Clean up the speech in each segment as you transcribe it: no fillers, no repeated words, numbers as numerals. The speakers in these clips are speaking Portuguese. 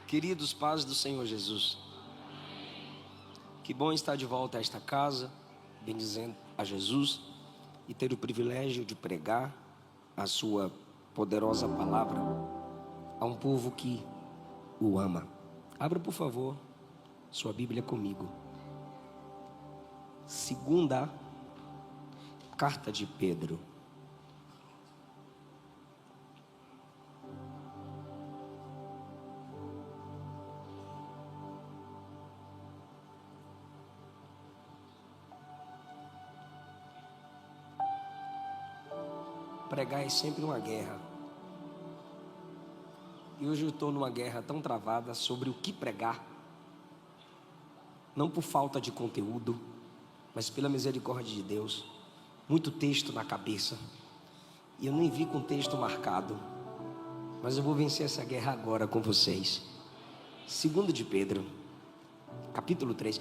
Queridos, paz do Senhor Jesus. Que bom estar de volta a esta casa, bendizendo a Jesus e ter o privilégio de pregar a sua poderosa palavra a um povo que o ama. Abra, por favor, sua Bíblia comigo. Segunda carta de Pedro. Pregar é sempre uma guerra. E hoje eu estou numa guerra tão travada sobre o que pregar. Não por falta de conteúdo, mas pela misericórdia de Deus. Muito texto na cabeça. E eu nem vi com texto marcado. Mas eu vou vencer essa guerra agora com vocês. Segundo de Pedro, capítulo 3.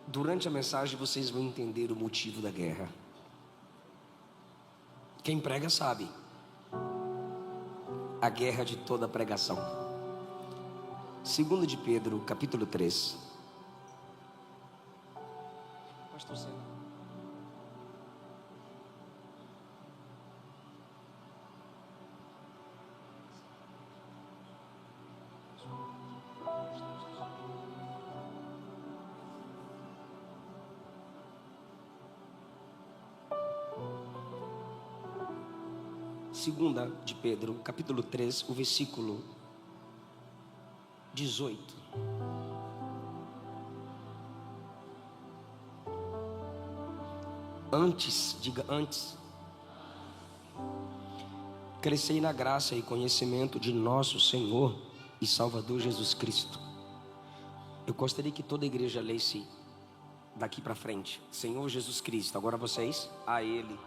Durante a mensagem vocês vão entender o motivo da guerra. Quem prega sabe. A guerra de toda a pregação. Segundo de Pedro, capítulo 3. Pastor Senna. Segunda de Pedro, capítulo 3, o versículo 18. Diga antes. Crescei na graça e conhecimento de nosso Senhor e Salvador Jesus Cristo. Eu gostaria que toda a igreja lesse daqui para frente. Senhor Jesus Cristo. Agora vocês, a Ele.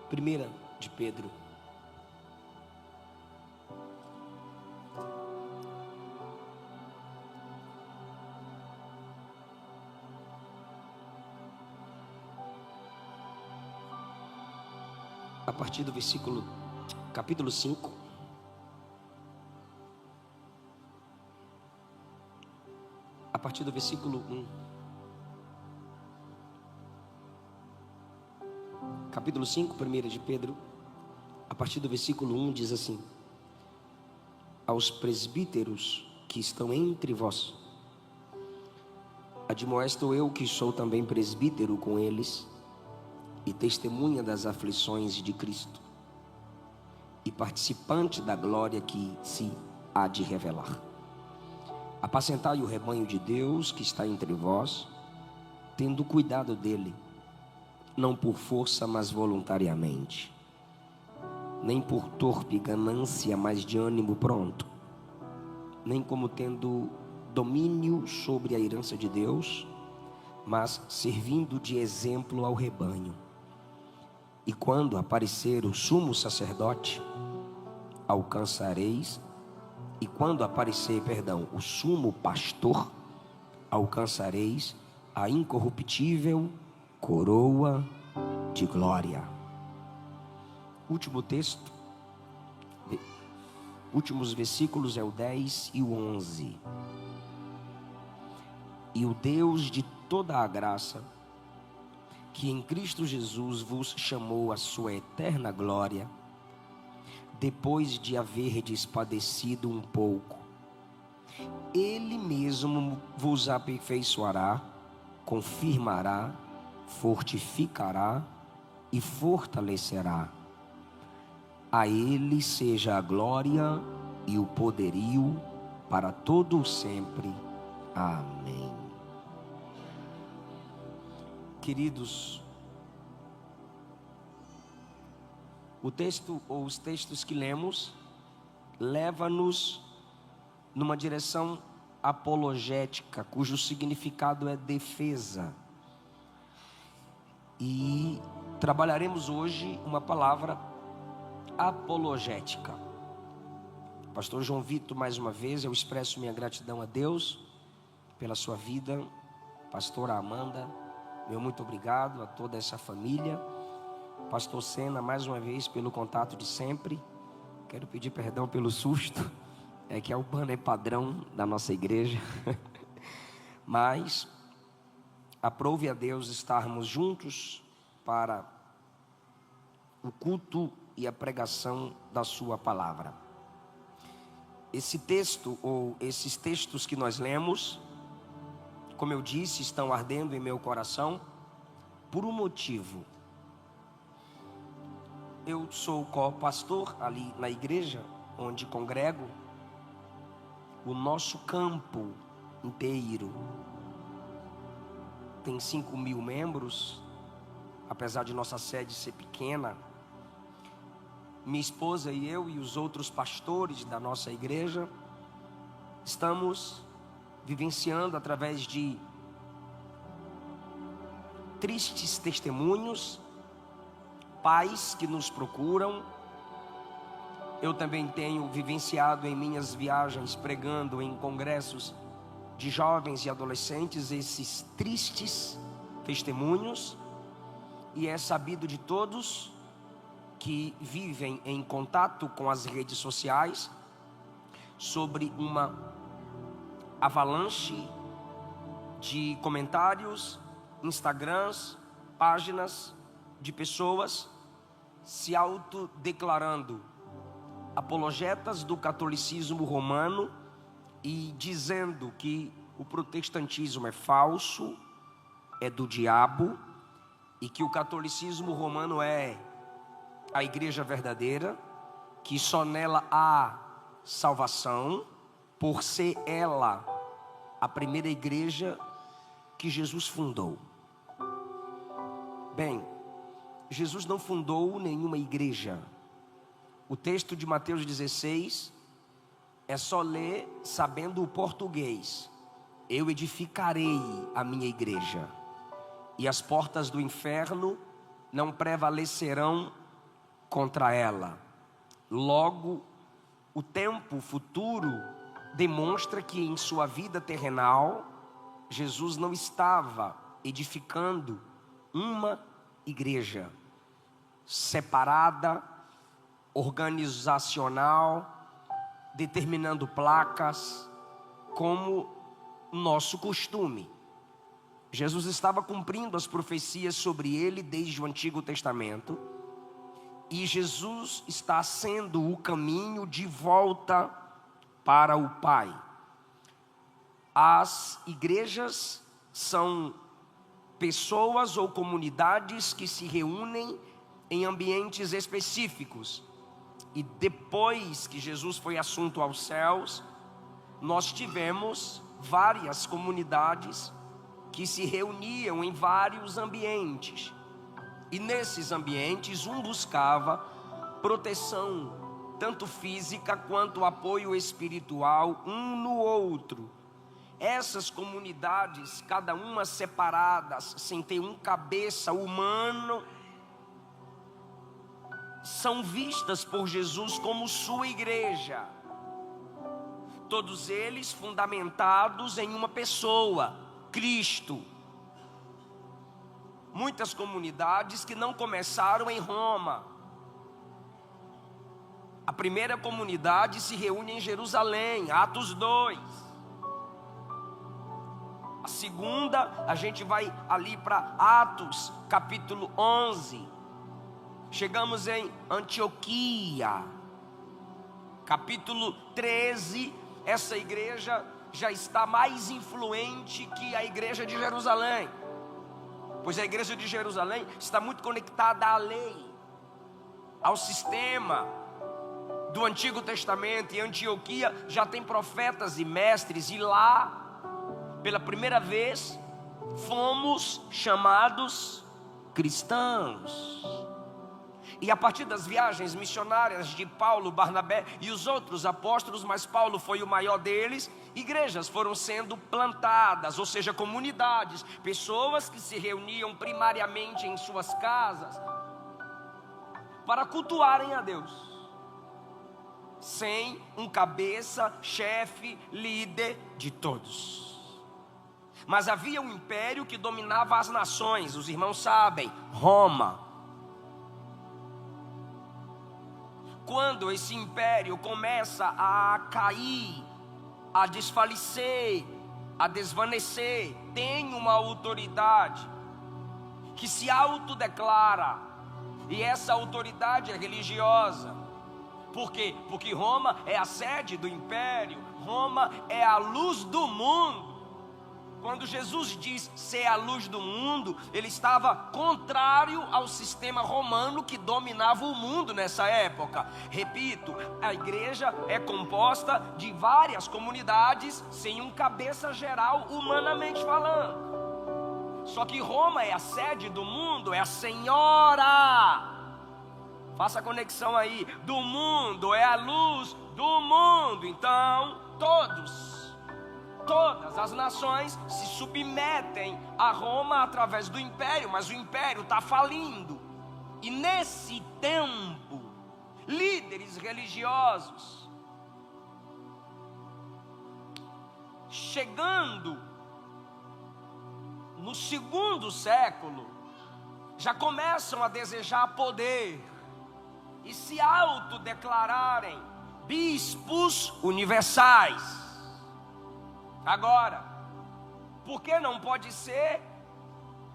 Primeira de Pedro. A partir do versículo, capítulo 5. A partir do versículo 1. Capítulo 5, 1 de Pedro, a partir do versículo 1 diz assim: aos presbíteros que estão entre vós, admoesto eu que sou também presbítero com eles, e testemunha das aflições de Cristo, e participante da glória que se há de revelar. Apacentai o rebanho de Deus que está entre vós, tendo cuidado dele, não por força, mas voluntariamente, nem por torpe ganância, mas de ânimo pronto, nem como tendo domínio sobre a herança de Deus, mas servindo de exemplo ao rebanho. E quando aparecer o sumo sacerdote, o sumo pastor, alcançareis a incorruptível coroa de glória. Último texto, últimos versículos é o 10 e o 11. E o Deus de toda a graça, que em Cristo Jesus vos chamou à sua eterna glória, depois de haverdes padecido um pouco, Ele mesmo vos aperfeiçoará, confirmará, fortificará e fortalecerá. A Ele seja a glória e o poderio para todo sempre. Amém. Queridos, o texto ou os textos que lemos leva-nos numa direção apologética, cujo significado é defesa. E trabalharemos hoje uma palavra apologética. Pastor João Vitor, mais uma vez, eu expresso minha gratidão a Deus pela sua vida. Pastora Amanda, meu muito obrigado a toda essa família. Pastor Sena, mais uma vez, pelo contato de sempre. Quero pedir perdão pelo susto. É que é o banner padrão da nossa igreja. Mas aprove a Deus estarmos juntos para o culto e a pregação da sua palavra. Esse texto, ou esses textos que nós lemos, como eu disse, estão ardendo em meu coração por um motivo. Eu sou co-pastor ali na igreja onde congrego. O nosso campo inteiro tem 5.000 membros, apesar de nossa sede ser pequena. Minha esposa e eu e os outros pastores da nossa igreja estamos vivenciando através de tristes testemunhos, pais que nos procuram. Eu também tenho vivenciado em minhas viagens, pregando em congressos de jovens e adolescentes, esses tristes testemunhos, e é sabido de todos que vivem em contato com as redes sociais sobre uma avalanche de comentários, Instagrams, páginas de pessoas se autodeclarando apologetas do catolicismo romano e dizendo que o protestantismo é falso, é do diabo, e que o catolicismo romano é a igreja verdadeira, que só nela há salvação, por ser ela a primeira igreja que Jesus fundou. Bem, Jesus não fundou nenhuma igreja. O texto de Mateus 16 é só ler sabendo o português. Eu edificarei a minha igreja, e as portas do inferno não prevalecerão contra ela. Logo, o tempo futuro demonstra que em sua vida terrenal, Jesus não estava edificando uma igreja separada, organizacional, determinando placas, como nosso costume. Jesus estava cumprindo as profecias sobre ele desde o Antigo Testamento, e Jesus está sendo o caminho de volta para o Pai. As igrejas são pessoas ou comunidades que se reúnem em ambientes específicos. E depois que Jesus foi assunto aos céus, nós tivemos várias comunidades que se reuniam em vários ambientes. E nesses ambientes, um buscava proteção, tanto física quanto apoio espiritual, um no outro. Essas comunidades, cada uma separadas, sem ter um cabeça humano, são vistas por Jesus como sua igreja. Todos eles fundamentados em uma pessoa, Cristo. Muitas comunidades que não começaram em Roma. A primeira comunidade se reúne em Jerusalém, Atos 2. A segunda, a gente vai ali para Atos, capítulo 11. Chegamos em Antioquia, capítulo 13. Essa igreja já está mais influente que a igreja de Jerusalém, pois a igreja de Jerusalém está muito conectada à lei, ao sistema do Antigo Testamento. E Antioquia já tem profetas e mestres, e lá, pela primeira vez, fomos chamados cristãos. E a partir das viagens missionárias de Paulo, Barnabé e os outros apóstolos, mas Paulo foi o maior deles, igrejas foram sendo plantadas, ou seja, comunidades, pessoas que se reuniam primariamente em suas casas para cultuarem a Deus, sem um cabeça, chefe, líder de todos. Mas havia um império que dominava as nações, os irmãos sabem, Roma. quando esse império começa a cair, a desfalecer, a desvanecer, tem uma autoridade que se autodeclara, e essa autoridade é religiosa. Por quê? Porque Roma é a sede do império, Roma é a luz do mundo. Quando Jesus diz ser a luz do mundo, ele estava contrário ao sistema romano que dominava o mundo nessa época. Repito, a igreja é composta de várias comunidades sem um cabeça geral, humanamente falando. Só que Roma é a sede do mundo, é a senhora. Faça a conexão aí, do mundo, é a luz do mundo. Então, todas as nações se submetem a Roma através do império, mas o império está falindo. E nesse tempo, líderes religiosos, chegando no 2º século, já começam a desejar poder e se autodeclararem bispos universais. Agora, por que não pode ser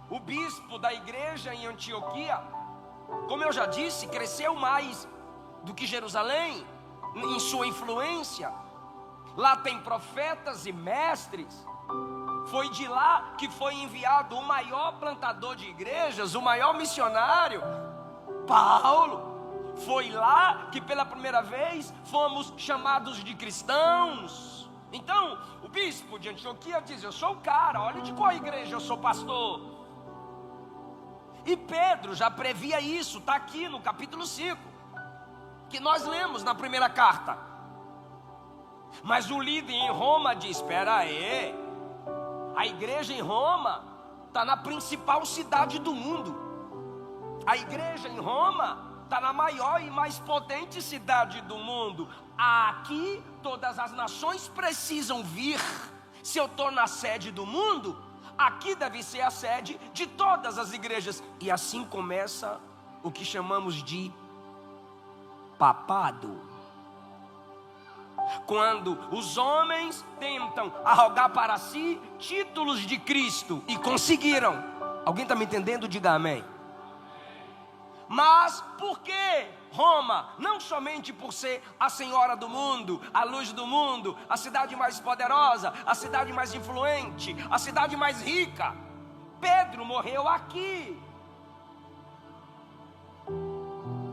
o bispo da igreja em Antioquia? Como eu já disse, cresceu mais do que Jerusalém em sua influência. Lá tem profetas e mestres. Foi de lá que foi enviado o maior plantador de igrejas, o maior missionário, Paulo. Foi lá que pela primeira vez fomos chamados de cristãos. Então, o bispo de Antioquia diz: eu sou o cara, olha de qual igreja eu sou pastor. E Pedro já previa isso, está aqui no capítulo 5, que nós lemos na primeira carta. Mas o líder em Roma diz: espera aí, a igreja em Roma está na principal cidade do mundo. A igreja em Roma está na maior e mais potente cidade do mundo. Aqui todas as nações precisam vir. Se eu estou na sede do mundo, aqui deve ser a sede de todas as igrejas. E assim começa o que chamamos de papado. Quando os homens tentam arrogar para si títulos de Cristo e conseguiram. Alguém está me entendendo? Diga amém. Mas por que Roma? Não somente por ser a senhora do mundo, a luz do mundo, a cidade mais poderosa, a cidade mais influente, a cidade mais rica. Pedro morreu aqui.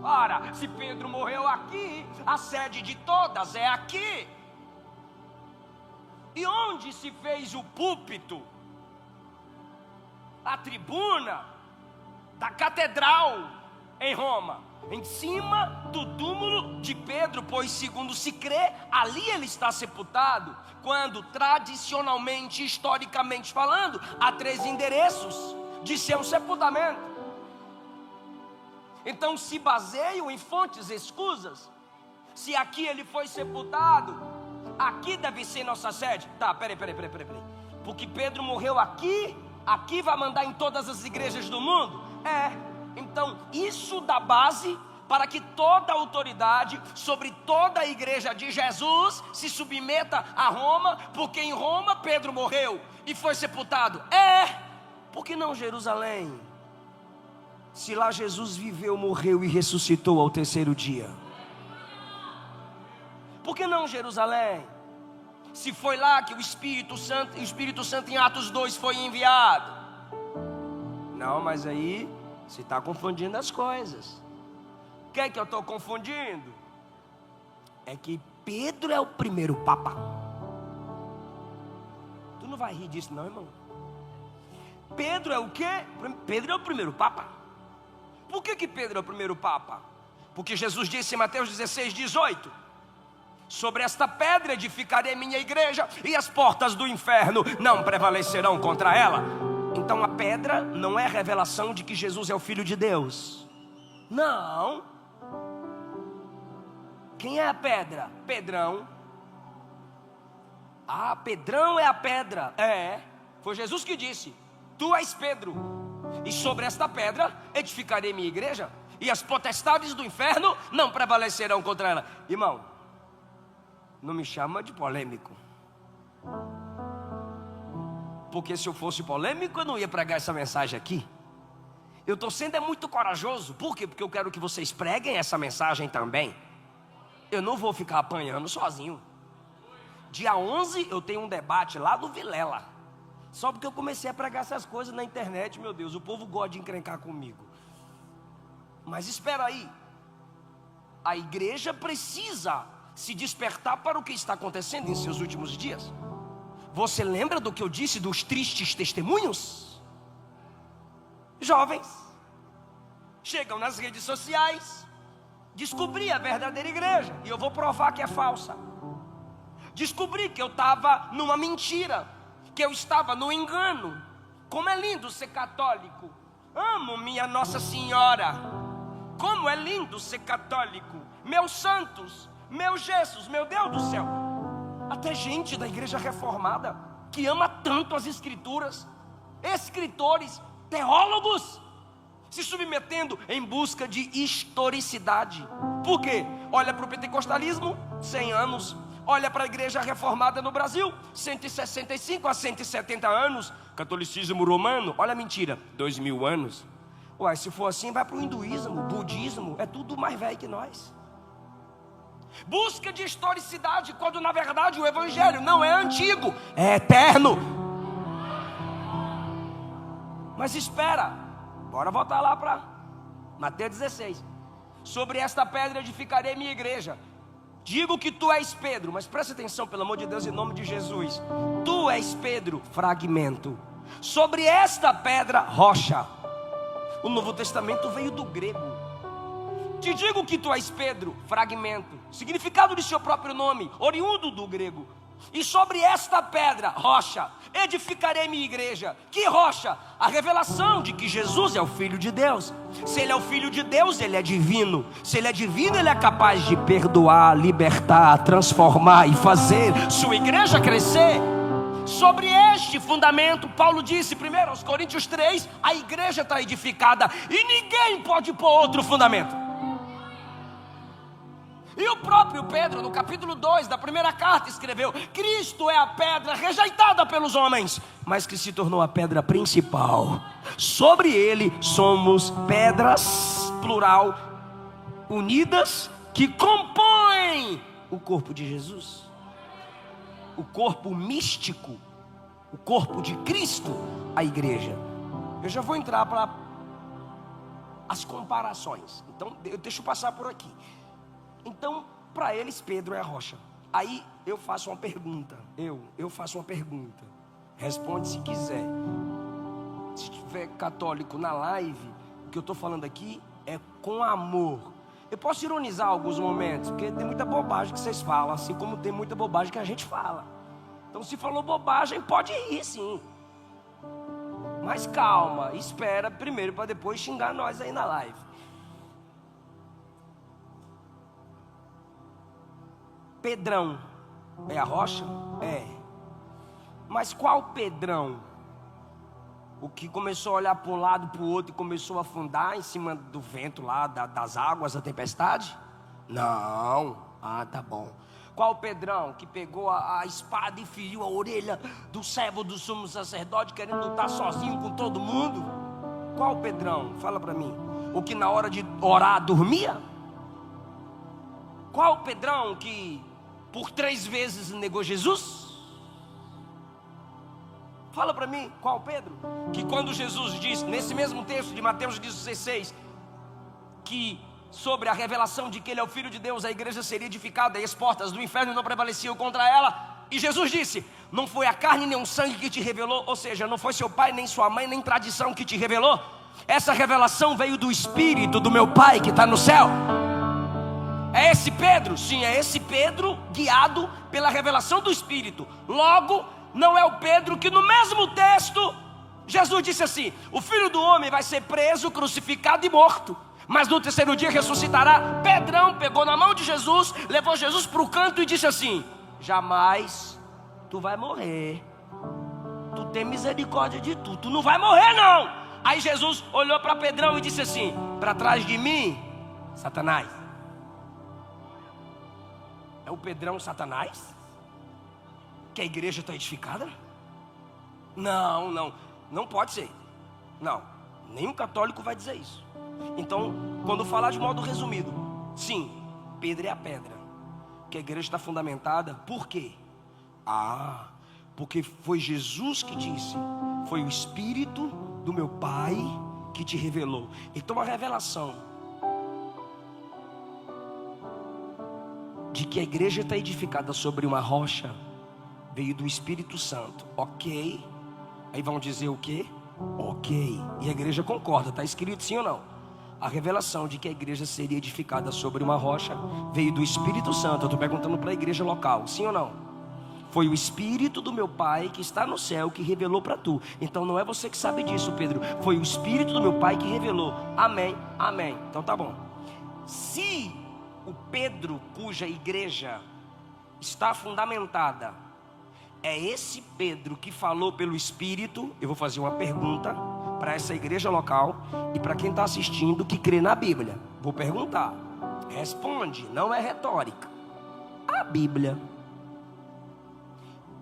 Ora, se Pedro morreu aqui, a sede de todas é aqui. E onde se fez o púlpito? A tribuna da catedral em Roma, em cima do túmulo de Pedro, pois segundo se crê, ali ele está sepultado, quando tradicionalmente, historicamente falando, há 3 endereços de seu sepultamento. Então se baseiam em fontes escusas. Se aqui ele foi sepultado, aqui deve ser nossa sede. Tá, peraí. Porque Pedro morreu aqui, aqui vai mandar em todas as igrejas do mundo? Então isso dá base para que toda a autoridade sobre toda a igreja de Jesus se submeta a Roma, porque em Roma Pedro morreu e foi sepultado. Por que não Jerusalém? Se lá Jesus viveu, morreu e ressuscitou ao 3º dia. Por que não Jerusalém? Se foi lá que o Espírito Santo em Atos 2 foi enviado. Não, mas aí você está confundindo as coisas. O que é que eu estou confundindo? É que Pedro é o primeiro papa. Tu não vai rir disso não, irmão. Pedro é o quê? Pedro é o primeiro papa. Por que Pedro é o primeiro papa? Porque Jesus disse em Mateus 16:18: sobre esta pedra edificarei minha igreja, e as portas do inferno não prevalecerão contra ela. Então a pedra não é revelação de que Jesus é o Filho de Deus. Não. Quem é a pedra? Pedrão. Pedrão é a pedra. Foi Jesus que disse: tu és Pedro, e sobre esta pedra edificarei minha igreja, e as potestades do inferno não prevalecerão contra ela. Irmão, não me chama de polêmico, porque se eu fosse polêmico eu não ia pregar essa mensagem aqui. Eu estou sendo muito corajoso. Por quê? Porque eu quero que vocês preguem essa mensagem também. Eu não vou ficar apanhando sozinho. Dia 11 eu tenho um debate lá do Vilela, só porque eu comecei a pregar essas coisas na internet. Meu Deus, o povo gosta de encrencar comigo. Mas espera aí, a igreja precisa se despertar para o que está acontecendo em seus últimos dias. Você lembra do que eu disse dos tristes testemunhos? Jovens chegam nas redes sociais, descobri a verdadeira igreja e eu vou provar que é falsa. Descobri que eu estava numa mentira, que eu estava no engano. Como é lindo ser católico. Amo minha Nossa Senhora. Como é lindo ser católico. Meus santos, meus gestos, meu Deus do céu. Até gente da igreja reformada que ama tanto as escrituras, escritores, teólogos, se submetendo em busca de historicidade. Por quê? Olha para o pentecostalismo, 100 anos. Olha para a igreja reformada no Brasil, 165 a 170 anos. Catolicismo romano, olha a mentira, 2000 anos. Uai, se for assim, vai para o hinduísmo, budismo, é tudo mais velho que nós. Busca de historicidade, quando na verdade o evangelho não é antigo, é eterno. Mas espera, bora voltar lá para Mateus 16. Sobre esta pedra edificarei minha igreja. Digo que tu és Pedro, mas presta atenção, pelo amor de Deus, em nome de Jesus. Tu és Pedro, fragmento. Sobre esta pedra, rocha. O Novo Testamento veio do grego. Te digo que tu és Pedro, fragmento. Significado de seu próprio nome, oriundo do grego. E sobre esta pedra, rocha, edificarei minha igreja. Que rocha? A revelação de que Jesus é o Filho de Deus. Se Ele é o Filho de Deus, Ele é divino. Se Ele é divino, Ele é capaz de perdoar, libertar, transformar e fazer sua igreja crescer. Sobre este fundamento, Paulo disse 1 aos Coríntios 3, a igreja está edificada e ninguém pode pôr outro fundamento. E o próprio Pedro, no capítulo 2 da primeira carta, escreveu: Cristo é a pedra rejeitada pelos homens, mas que se tornou a pedra principal. Sobre ele somos pedras, plural, unidas, que compõem o corpo de Jesus. O corpo místico, o corpo de Cristo, a igreja. Eu já vou entrar para as comparações. Então, deixa eu passar por aqui. Então, para eles, Pedro é a rocha. Aí eu faço uma pergunta. Eu faço uma pergunta. Responde se quiser. Se tiver católico na live, o que eu estou falando aqui é com amor. Eu posso ironizar alguns momentos, porque tem muita bobagem que vocês falam, assim como tem muita bobagem que a gente fala. Então, se falou bobagem, pode rir sim. Mas calma, espera primeiro para depois xingar nós aí na live. Pedrão é a rocha? É. Mas qual Pedrão? O que começou a olhar para um lado e para o outro e começou a afundar em cima do vento lá, das águas, da tempestade? Não. Ah, tá bom. Qual Pedrão que pegou a espada e feriu a orelha do servo do sumo sacerdote, querendo lutar sozinho com todo mundo? Qual Pedrão? Fala para mim. O que na hora de orar dormia? Qual Pedrão que por 3 vezes negou Jesus? Fala para mim, qual Pedro? Que quando Jesus diz, nesse mesmo texto de Mateus 16, que sobre a revelação de que Ele é o Filho de Deus, a igreja seria edificada e as portas do inferno não prevaleciam contra ela. E Jesus disse, não foi a carne nem o sangue que te revelou, ou seja, não foi seu pai, nem sua mãe, nem tradição que te revelou. Essa revelação veio do Espírito do meu Pai que está no céu. É esse Pedro? Sim, é esse Pedro guiado pela revelação do Espírito. Logo, não é o Pedro que no mesmo texto Jesus disse assim: o Filho do Homem vai ser preso, crucificado e morto, mas no 3º dia ressuscitará. Pedrão pegou na mão de Jesus, levou Jesus para o canto e disse assim: jamais tu vai morrer. Tu tem misericórdia de tu, tu não vai morrer não. Aí Jesus olhou para Pedrão e disse assim: para trás de mim, Satanás. É o Pedrão Satanás? Que a igreja está edificada? Não pode ser. Não, nenhum católico vai dizer isso. Então, quando falar de modo resumido, sim, Pedro é a pedra que a igreja está fundamentada. Por quê? Porque foi Jesus que disse: foi o Espírito do meu Pai que te revelou. Então a revelação de que a igreja está edificada sobre uma rocha veio do Espírito Santo. Ok. Aí vão dizer o quê? Ok. E a igreja concorda, está escrito sim ou não? A revelação de que a igreja seria edificada sobre uma rocha veio do Espírito Santo. Eu estou perguntando para a igreja local, sim ou não? Foi o Espírito do meu Pai que está no céu que revelou para tu. Então não é você que sabe disso, Pedro. Foi o Espírito do meu Pai que revelou. Amém, amém. Então tá bom. Se o Pedro cuja igreja está fundamentada é esse Pedro que falou pelo Espírito, eu vou fazer uma pergunta para essa igreja local e para quem está assistindo que crê na Bíblia. Vou perguntar, responde, não é retórica. A Bíblia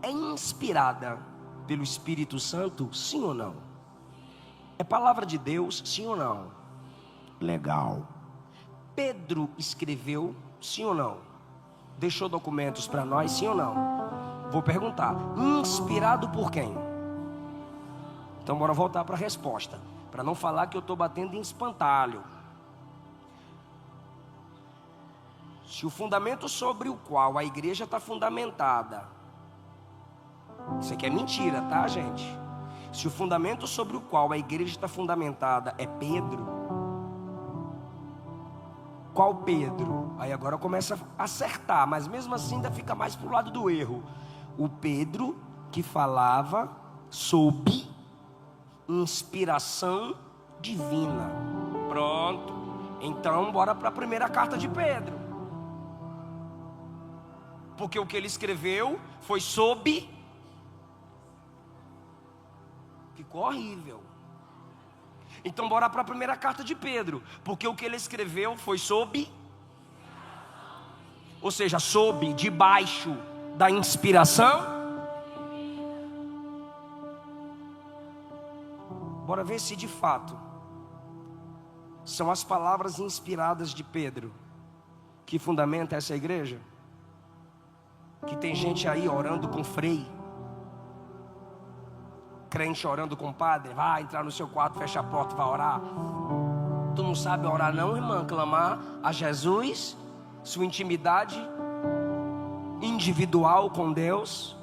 é inspirada pelo Espírito Santo, sim ou não? É palavra de Deus, sim ou não? Legal. Pedro escreveu, sim ou não? Deixou documentos para nós, sim ou não? Vou perguntar, inspirado por quem? Então bora voltar para a resposta, para não falar que eu estou batendo em espantalho. Se o fundamento sobre o qual a igreja está fundamentada, isso aqui é mentira, tá, gente? Se o fundamento sobre o qual a igreja está fundamentada é Pedro, qual Pedro? Aí agora começa a acertar, mas mesmo assim ainda fica mais para o lado do erro. O Pedro que falava sob inspiração divina. Pronto. Então bora para a primeira carta de Pedro. Porque o que ele escreveu foi sob... Ficou horrível. Então bora para a primeira carta de Pedro. Porque o que ele escreveu foi sob... Ou seja, sob, debaixo da inspiração. Bora ver se de fato são as palavras inspiradas de Pedro que fundamenta essa igreja. Que tem gente aí orando com frei, crente orando com padre. Vai entrar no seu quarto, fecha a porta, vai orar. Tu não sabe orar não, irmã? Clamar a Jesus, sua intimidade individual com Deus.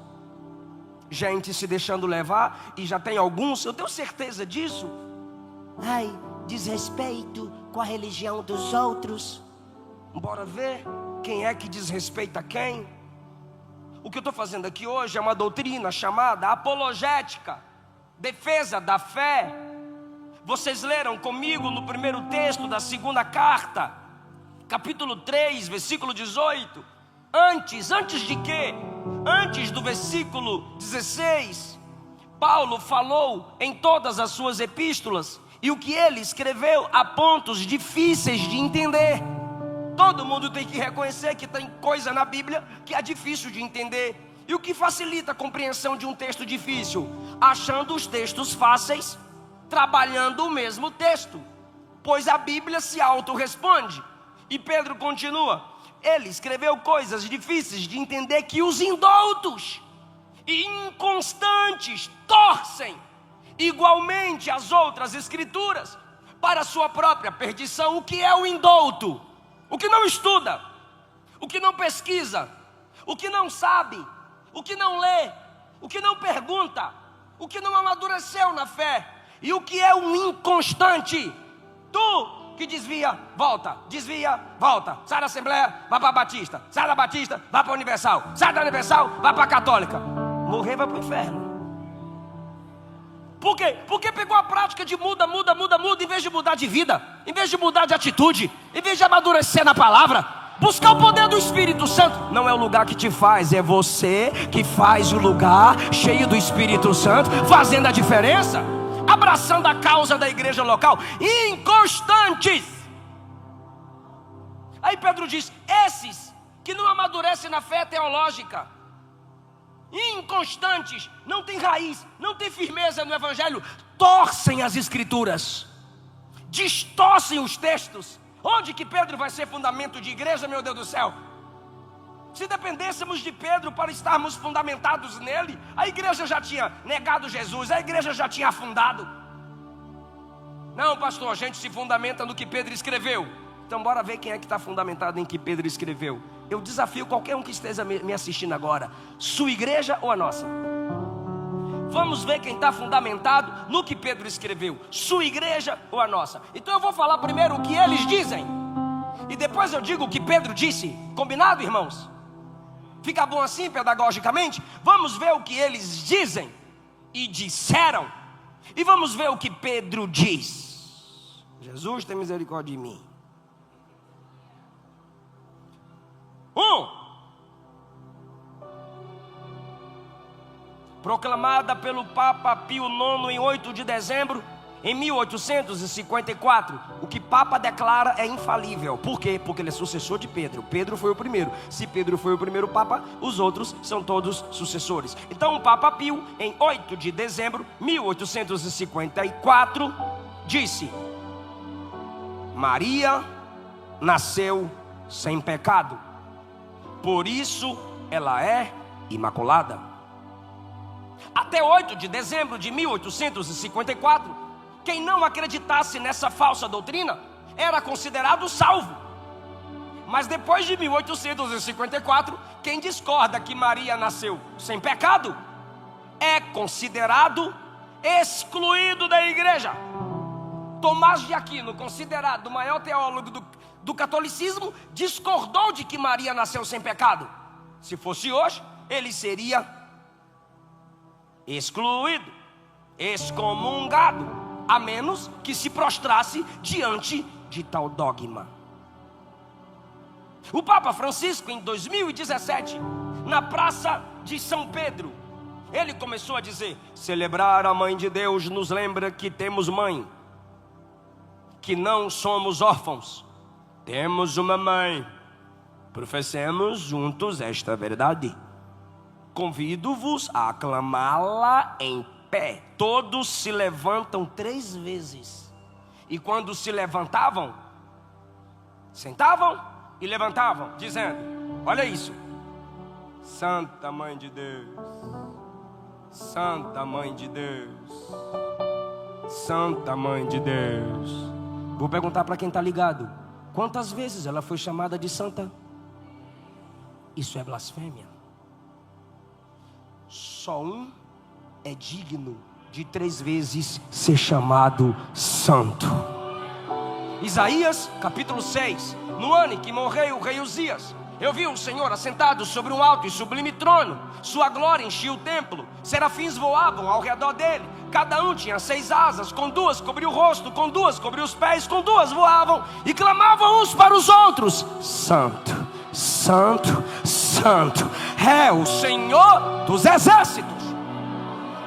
Gente se deixando levar. E já tem alguns, eu tenho certeza disso. Ai, desrespeito com a religião dos outros. Bora ver quem é que desrespeita quem. O que eu estou fazendo aqui hoje é uma doutrina chamada apologética, defesa da fé. Vocês leram comigo no primeiro texto da segunda carta, capítulo 3, versículo 18. Antes de quê? Antes do versículo 16, Paulo falou em todas as suas epístolas, e o que ele escreveu há pontos difíceis de entender. Todo mundo tem que reconhecer que tem coisa na Bíblia que é difícil de entender. E o que facilita a compreensão de um texto difícil? Achando os textos fáceis, trabalhando o mesmo texto, pois a Bíblia se autorresponde. E Pedro continua. Ele escreveu coisas difíceis de entender que os indoutos e inconstantes torcem igualmente as outras escrituras para a sua própria perdição. O que é o indouto? O que não estuda, o que não pesquisa, o que não sabe, o que não lê, o que não pergunta, o que não amadureceu na fé. E o que é um inconstante? Tu que desvia, volta, sai da Assembleia, vai para a Batista, sai da Batista, vai para a Universal, sai da Universal, vai para a Católica. Morrer, vai para o inferno. Por quê? Porque pegou a prática de muda, em vez de mudar de vida, em vez de mudar de atitude, em vez de amadurecer na palavra, buscar o poder do Espírito Santo. Não é o lugar que te faz, é você que faz o lugar cheio do Espírito Santo, fazendo a diferença. A abraçando a causa da igreja local, inconstantes. Aí Pedro diz: esses que não amadurecem na fé teológica, inconstantes, não tem raiz, não tem firmeza no evangelho, torcem as escrituras, distorcem os textos. Onde que Pedro vai ser fundamento de igreja, meu Deus do céu? Se dependêssemos de Pedro para estarmos fundamentados nele, a igreja já tinha negado Jesus, a igreja já tinha afundado. Não, pastor, a gente se fundamenta no que Pedro escreveu. Então bora ver quem é que está fundamentado em que Pedro escreveu. Eu desafio qualquer um que esteja me assistindo agora: sua igreja ou a nossa? Vamos ver quem está fundamentado no que Pedro escreveu, sua igreja ou a nossa. Então eu vou falar primeiro o que eles dizem, e depois eu digo o que Pedro disse. Combinado, irmãos? Fica bom assim pedagogicamente? Vamos ver o que eles dizem e disseram, e vamos ver o que Pedro diz. Jesus tem misericórdia de mim. Proclamada pelo Papa Pio IX em 8 de dezembro em 1854. O que Papa declara é infalível. Por quê? Porque ele é sucessor de Pedro. Pedro foi o primeiro. Se Pedro foi o primeiro Papa, os outros são todos sucessores. Então o Papa Pio, em 8 de dezembro de 1854, disse: Maria nasceu sem pecado, por isso ela é imaculada. Até 8 de dezembro de 1854, quem não acreditasse nessa falsa doutrina era considerado salvo. Mas depois de 1854, quem discorda que Maria nasceu sem pecado é considerado excluído da igreja. Tomás de Aquino, considerado o maior teólogo do catolicismo, discordou de que Maria nasceu sem pecado. Se fosse hoje, ele seria excluído, excomungado, a menos que se prostrasse diante de tal dogma. O Papa Francisco, em 2017, na Praça de São Pedro, ele começou a dizer: celebrar a Mãe de Deus nos lembra que temos mãe, que não somos órfãos, temos uma mãe, professemos juntos esta verdade. Convido-vos a aclamá-la em pé. Todos se levantam 3 vezes. E quando se levantavam, sentavam e levantavam, dizendo: olha isso. Santa Mãe de Deus, Santa Mãe de Deus, Santa Mãe de Deus. Vou perguntar para quem está ligado: quantas vezes ela foi chamada de santa? Isso é blasfêmia. Só um é digno de 3 vezes ser chamado santo. Isaías capítulo 6. No ano em que morreu o rei Uzias, eu vi o Senhor assentado sobre um alto e sublime trono. Sua glória enchia o templo. Serafins voavam ao redor dele. Cada um tinha 6 asas. Com 2 cobria o rosto, com 2 cobria os pés, com 2 voavam e clamavam uns para os outros: Santo, Santo, Santo é o Senhor dos exércitos.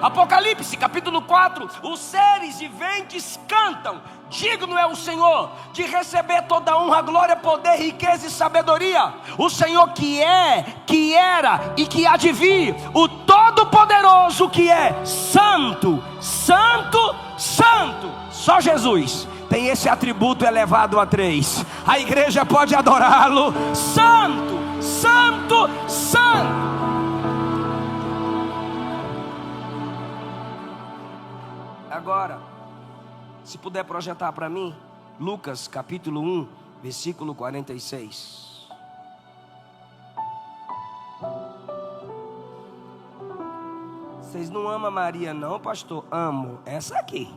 Apocalipse capítulo 4. Os seres viventes cantam: digno é o Senhor de receber toda honra, glória, poder, riqueza e sabedoria. O Senhor que é, que era e que há de vir, o Todo-Poderoso, que é santo, santo, santo. Só Jesus tem esse atributo elevado a 3. A igreja pode adorá-lo: santo, santo, santo. Agora, se puder projetar para mim, Lucas capítulo 1, versículo 46. Vocês não amam Maria não, pastor? Amo essa aqui.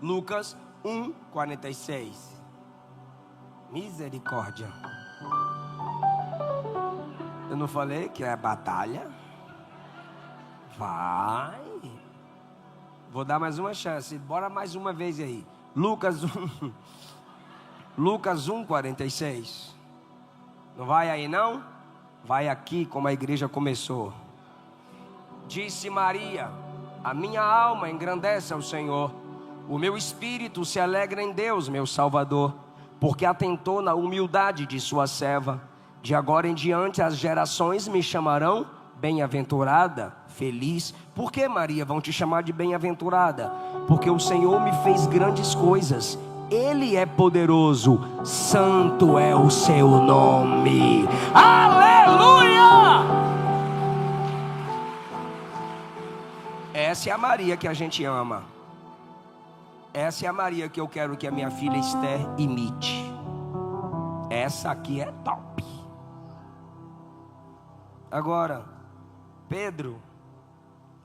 Lucas 1, 46. Misericórdia. Eu não falei que é batalha? Vai. Vou dar mais uma chance. Bora mais uma vez aí. Lucas 1. Lucas 1, 46. Não vai aí não? Vai aqui como a igreja começou. Disse Maria: A minha alma engrandece ao Senhor. O meu espírito se alegra em Deus, meu Salvador, porque atentou na humildade de sua serva. De agora em diante as gerações me chamarão bem-aventurada, feliz. Por que, Maria, vão te chamar de bem-aventurada? Porque o Senhor me fez grandes coisas. Ele é poderoso, santo é o seu nome. Aleluia! Essa é a Maria que a gente ama. Essa é a Maria que eu quero que a minha filha Esther imite. Essa aqui é top. Agora, Pedro,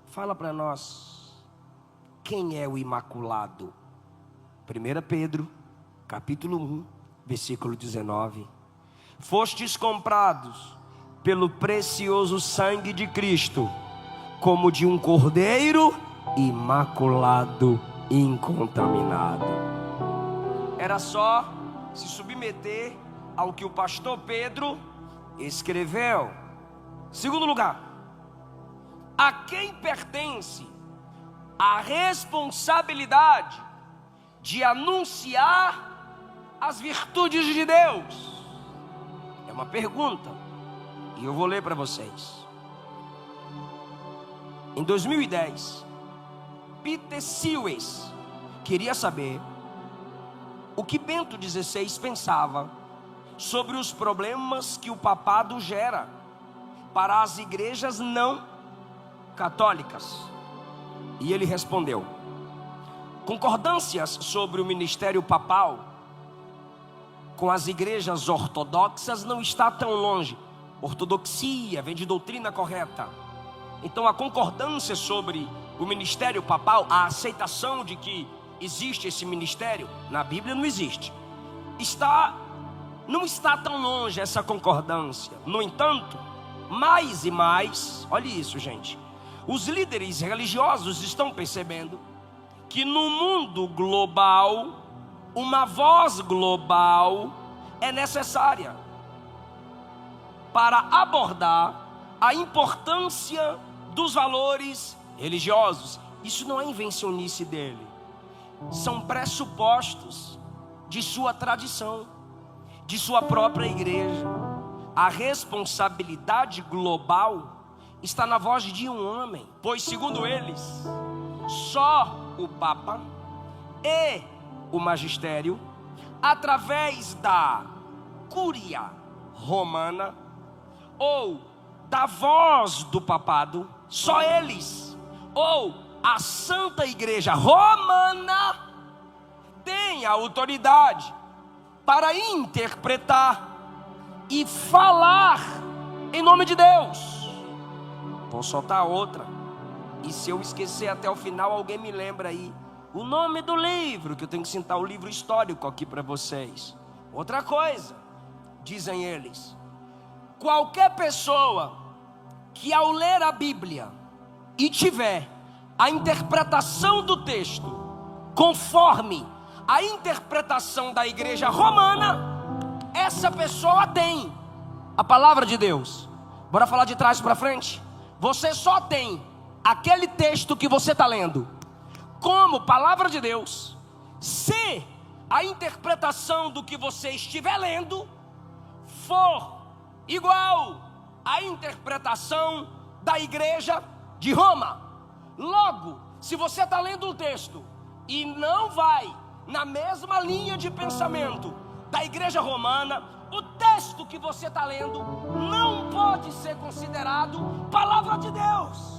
fala para nós, quem é o Imaculado? 1 Pedro, capítulo 1, versículo 19. Fostes comprados pelo precioso sangue de Cristo, como de um cordeiro imaculado, incontaminado. Era só se submeter ao que o pastor Pedro escreveu. Segundo lugar, a quem pertence a responsabilidade de anunciar as virtudes de Deus? É uma pergunta, e eu vou ler para vocês. Em 2010, Peter Sewes queria saber o que Bento XVI pensava sobre os problemas que o papado gera para as igrejas não católicas. E ele respondeu: concordâncias sobre o ministério papal com as igrejas ortodoxas não está tão longe. Ortodoxia vem de doutrina correta. Então a concordância sobre o ministério papal, a aceitação de que existe esse ministério, na Bíblia não existe. Não está tão longe essa concordância. No entanto, mais e mais, olha isso, gente, os líderes religiosos estão percebendo que no mundo global, uma voz global é necessária para abordar a importância dos valores religiosos. Isso não é invencionice dele, são pressupostos de sua tradição, de sua própria igreja. A responsabilidade global está na voz de um homem, pois segundo eles, só o Papa e o magistério, através da Cúria Romana ou da voz do papado, só eles ou a Santa Igreja Romana tem a autoridade para interpretar e falar em nome de Deus. Vou soltar outra, e se eu esquecer até o final, alguém me lembra aí o nome do livro, que eu tenho que citar o livro histórico aqui para vocês. Outra coisa, dizem eles, qualquer pessoa que ao ler a Bíblia e tiver a interpretação do texto conforme a interpretação da igreja romana, essa pessoa tem a palavra de Deus. Bora falar de trás para frente? Você só tem aquele texto que você está lendo como palavra de Deus se a interpretação do que você estiver lendo for igual à interpretação da igreja de Roma. Logo, se você está lendo um texto e não vai na mesma linha de pensamento da igreja romana, o texto que você está lendo não pode ser considerado palavra de Deus.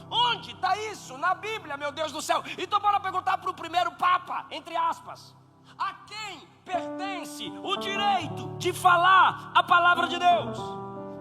Onde está isso? Na Bíblia, meu Deus do céu. Então bora perguntar para o primeiro Papa, entre aspas, a quem pertence o direito de falar a palavra de Deus?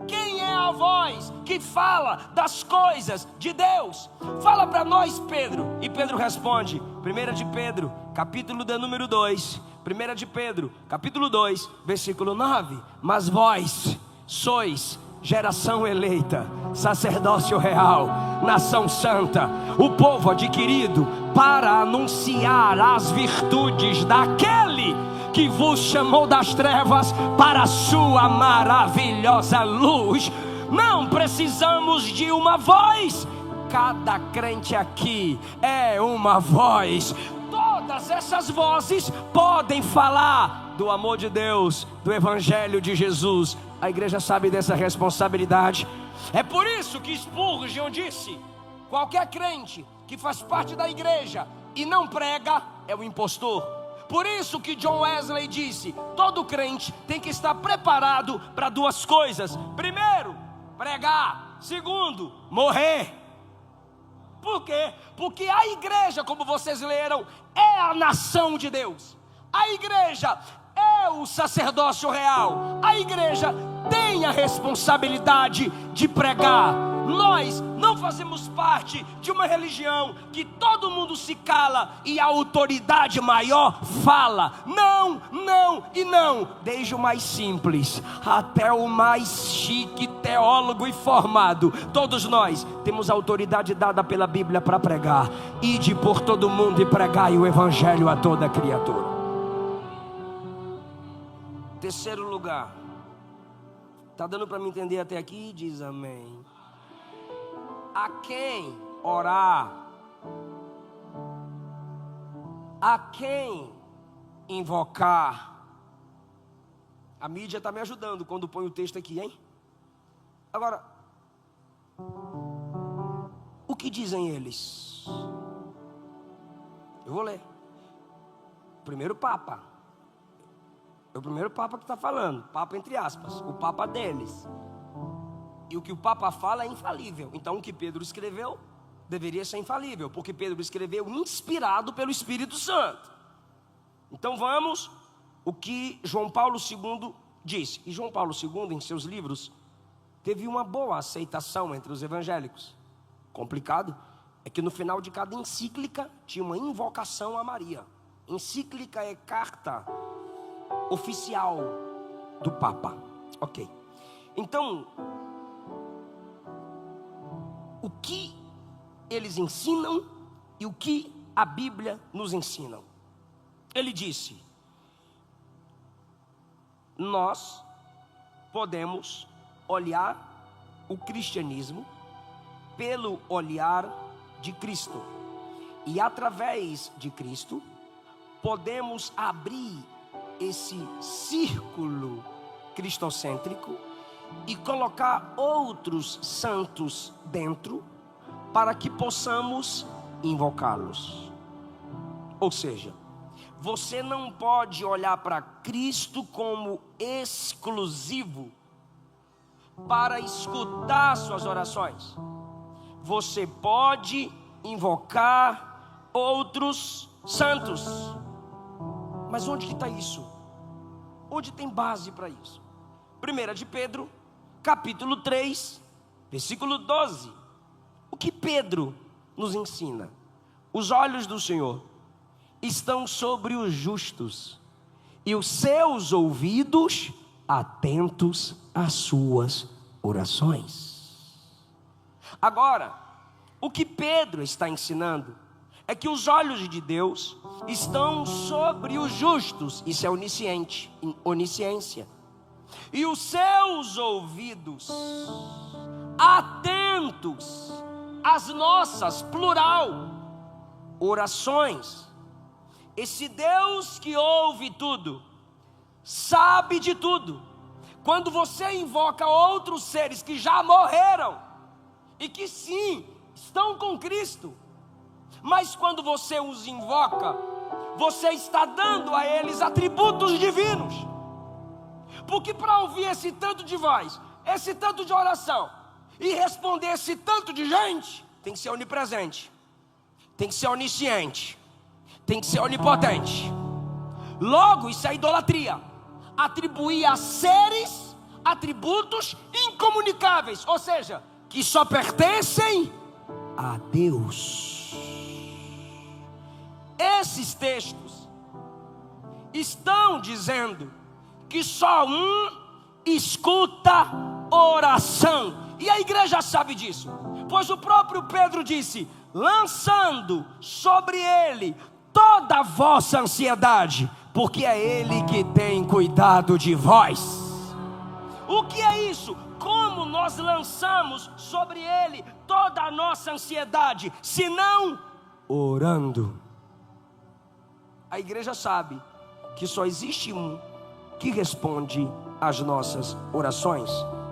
Quem é a voz que fala das coisas de Deus? Fala para nós, Pedro. E Pedro responde, 1 de Pedro, capítulo de número 2, 1 de Pedro, capítulo 2, versículo 9. Mas vós sois geração eleita, sacerdócio real, nação santa, o povo adquirido para anunciar as virtudes daquele que vos chamou das trevas para a sua maravilhosa luz. Não precisamos de uma voz Cada crente aqui é uma voz. Todas essas vozes podem falar do amor de Deus, do Evangelho de Jesus. A igreja sabe dessa responsabilidade. É por isso que Spurgeon disse: qualquer crente que faz parte da igreja e não prega é um impostor. Por isso que John Wesley disse: todo crente tem que estar preparado para duas coisas: primeiro, pregar; segundo, morrer. Por quê? Porque a igreja, como vocês leram, é a nação de Deus. A igreja é o sacerdócio real. A igreja tem a responsabilidade de pregar. Nós não fazemos parte de uma religião que todo mundo se cala e a autoridade maior fala. Não, não e não. Desde o mais simples até o mais chique, teólogo e formado, todos nós temos a autoridade dada pela Bíblia para pregar. Ide por todo mundo e pregai o Evangelho a toda criatura. Terceiro lugar. Está dando para me entender até aqui? Diz amém. A quem orar? A quem invocar? A mídia está me ajudando quando põe o texto aqui, hein? Agora, o que dizem eles? Eu vou ler. Primeiro Papa. É o primeiro Papa que está falando. Papa entre aspas. O Papa deles. E o que o Papa fala é infalível. Então o que Pedro escreveu deveria ser infalível, porque Pedro escreveu inspirado pelo Espírito Santo. Então vamos o que João Paulo II disse. E João Paulo II, em seus livros, teve uma boa aceitação entre os evangélicos. Complicado é que no final de cada encíclica tinha uma invocação a Maria. Encíclica é carta oficial do Papa. Ok. Então, o que eles ensinam e o que a Bíblia nos ensina? Ele disse: nós podemos olhar o cristianismo pelo olhar de Cristo, e através de Cristo podemos abrir esse círculo cristocêntrico e colocar outros santos dentro, para que possamos invocá-los. Ou seja, você não pode olhar para Cristo como exclusivo para escutar suas orações. Você pode invocar outros santos. Mas onde que está isso? Onde tem base para isso? 1 de Pedro, capítulo 3, versículo 12. O que Pedro nos ensina? Os olhos do Senhor estão sobre os justos, e os seus ouvidos atentos às suas orações. Agora, o que Pedro está ensinando é que os olhos de Deus estão sobre os justos. Isso é onisciência. E os seus ouvidos atentos às nossas, plural, orações. Esse Deus que ouve tudo, sabe de tudo. Quando você invoca outros seres que já morreram e que sim, estão com Cristo, mas quando você os invoca, você está dando a eles atributos divinos. Porque para ouvir esse tanto de voz, esse tanto de oração e responder esse tanto de gente, tem que ser onipresente, tem que ser onisciente, tem que ser onipotente. Logo, isso é idolatria. Atribuir a seres atributos incomunicáveis, ou seja, que só pertencem a Deus. Esses textos estão dizendo que só um escuta oração. E a igreja sabe disso, pois o próprio Pedro disse: lançando sobre ele toda a vossa ansiedade, porque é ele que tem cuidado de vós. O que é isso? Como nós lançamos sobre ele toda a nossa ansiedade, senão orando. A igreja sabe que só existe um que responde às nossas orações.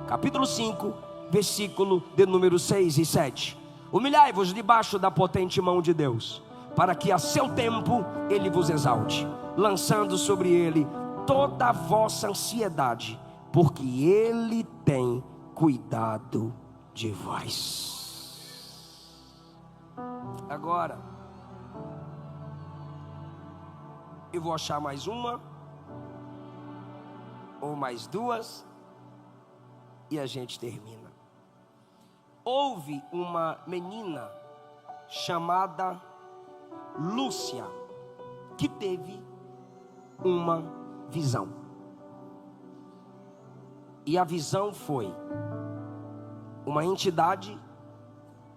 Capítulo 5, versículo de número 6 e 7. Humilhai-vos debaixo da potente mão de Deus, para que a seu tempo Ele vos exalte, lançando sobre Ele toda a vossa ansiedade, porque Ele tem cuidado de vós. Agora, eu vou achar mais uma, ou mais duas, e a gente termina. Houve uma menina chamada Lúcia, que teve uma visão. E a visão foi uma entidade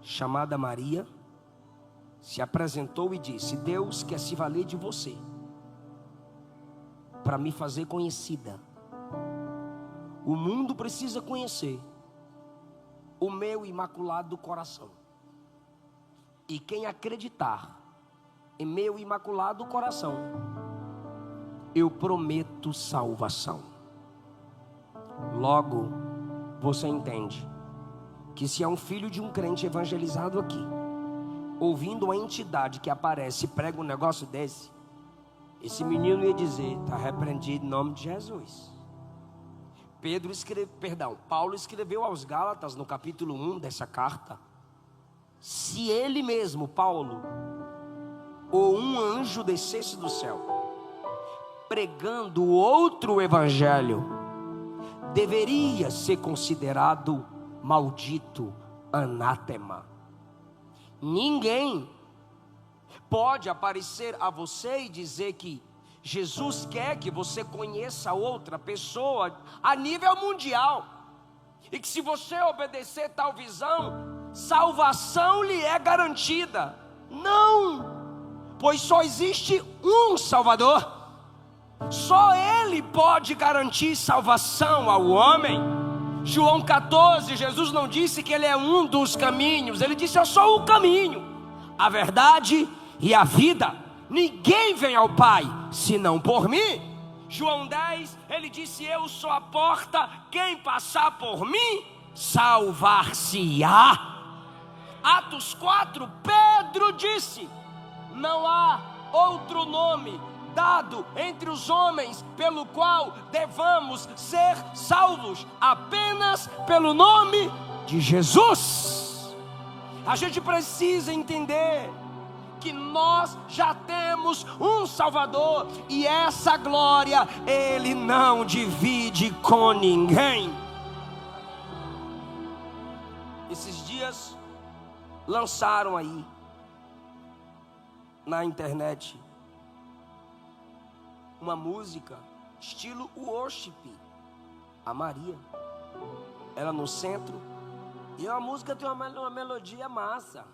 chamada Maria se apresentou e disse: Deus quer se valer de você para me fazer conhecida. O mundo precisa conhecer o meu imaculado coração. E quem acreditar em meu imaculado coração, eu prometo salvação. Logo, você entende que se é um filho de um crente evangelizado aqui, ouvindo uma entidade que aparece e prega um negócio desse, esse menino ia dizer: está repreendido em nome de Jesus. Paulo escreveu aos Gálatas no capítulo 1 dessa carta: se ele mesmo, Paulo, ou um anjo descesse do céu pregando outro evangelho, deveria ser considerado maldito, anátema. Ninguém pode aparecer a você e dizer que Jesus quer que você conheça outra pessoa a nível mundial, e que se você obedecer tal visão, salvação lhe é garantida. Não, pois só existe um Salvador. Só Ele pode garantir salvação ao homem. João 14, Jesus não disse que Ele é um dos caminhos, Ele disse: eu sou o caminho, a verdade e a vida. Ninguém vem ao Pai senão por mim. João 10, Ele disse: eu sou a porta, quem passar por mim salvar-se-á. Atos 4, Pedro disse: não há outro nome dado entre os homens pelo qual devamos ser salvos, apenas pelo nome de Jesus. A gente precisa entender que nós já temos um Salvador, e essa glória Ele não divide com ninguém. Esses dias lançaram aí na internet uma música estilo worship, a Maria, ela no centro, e a música tem uma melodia massa.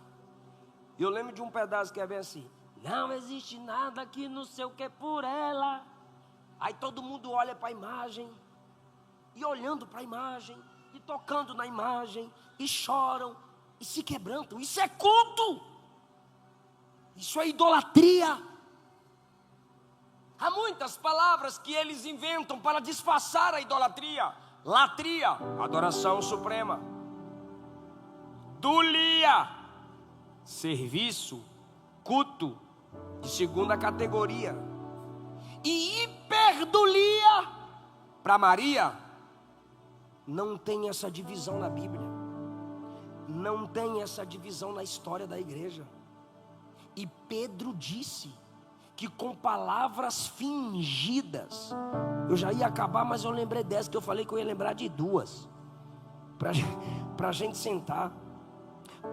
E eu lembro de um pedaço que é bem assim: não existe nada que não sei o que por ela. Aí todo mundo olha para a imagem, e olhando para a imagem, e tocando na imagem, e choram, e se quebrantam. Isso é culto, isso é idolatria. Há muitas palavras que eles inventam para disfarçar a idolatria. Latria, adoração suprema. Dulia, serviço, culto de segunda categoria. E hiperdulia, para Maria, não tem essa divisão na Bíblia, não tem essa divisão na história da igreja. E Pedro disse que com palavras fingidas, eu já ia acabar, mas eu lembrei dessa, que eu falei que eu ia lembrar de duas, para a gente sentar.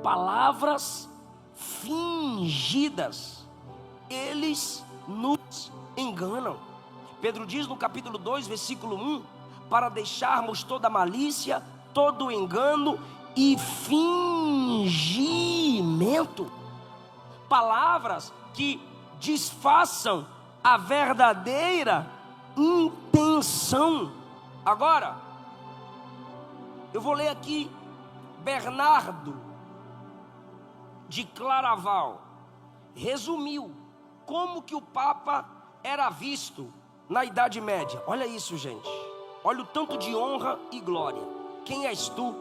Palavras fingidas, eles nos enganam. Pedro diz no capítulo 2, versículo 1, para deixarmos toda malícia, todo engano e fingimento. Palavras que disfarçam a verdadeira intenção. Agora, eu vou ler aqui Bernardo de Claraval resumiu como que o Papa era visto na Idade Média. Olha isso, gente. Olha o tanto de honra e glória. Quem és tu,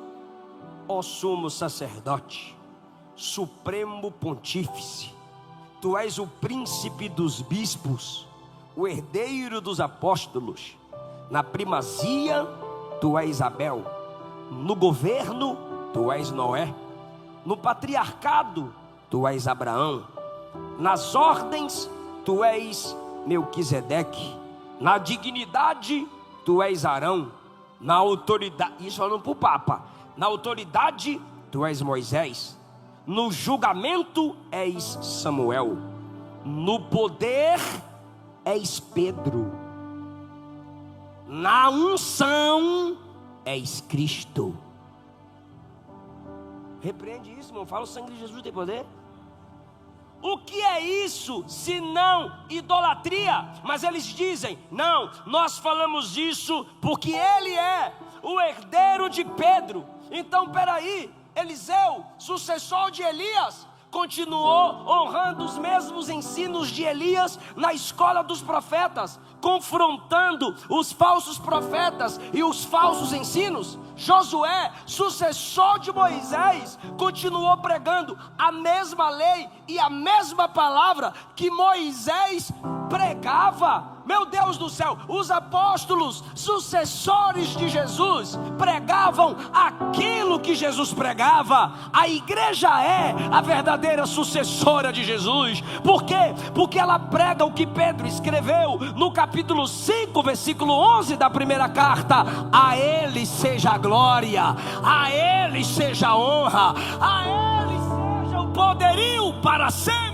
ó sumo sacerdote, supremo pontífice? Tu és o príncipe dos bispos, o herdeiro dos apóstolos. Na primazia, tu és Abel. No governo, tu és Noé. No patriarcado, tu és Abraão. Nas ordens, tu és Melquisedeque. Na dignidade, tu és Arão. Na autoridade, isso falando para o Papa. Na autoridade, tu és Moisés. No julgamento, és Samuel. No poder, és Pedro. Na unção, és Cristo. Repreende isso, irmão. Fala, o sangue de Jesus tem poder. O que é isso se não idolatria? Mas eles dizem, não, nós falamos isso porque ele é o herdeiro de Pedro. Então, peraí, Eliseu, sucessor de Elias, continuou honrando os mesmos ensinos de Elias na escola dos profetas, confrontando os falsos profetas e os falsos ensinos. Josué, sucessor de Moisés, continuou pregando a mesma lei e a mesma palavra que Moisés pregava. Meu Deus do céu, os apóstolos, sucessores de Jesus, pregavam aquilo que Jesus pregava. A igreja é a verdadeira sucessora de Jesus. Por quê? Porque ela prega o que Pedro escreveu no capítulo 5, versículo 11 da primeira carta: a ele seja a glória, a ele seja a honra, a ele seja o poderio para sempre.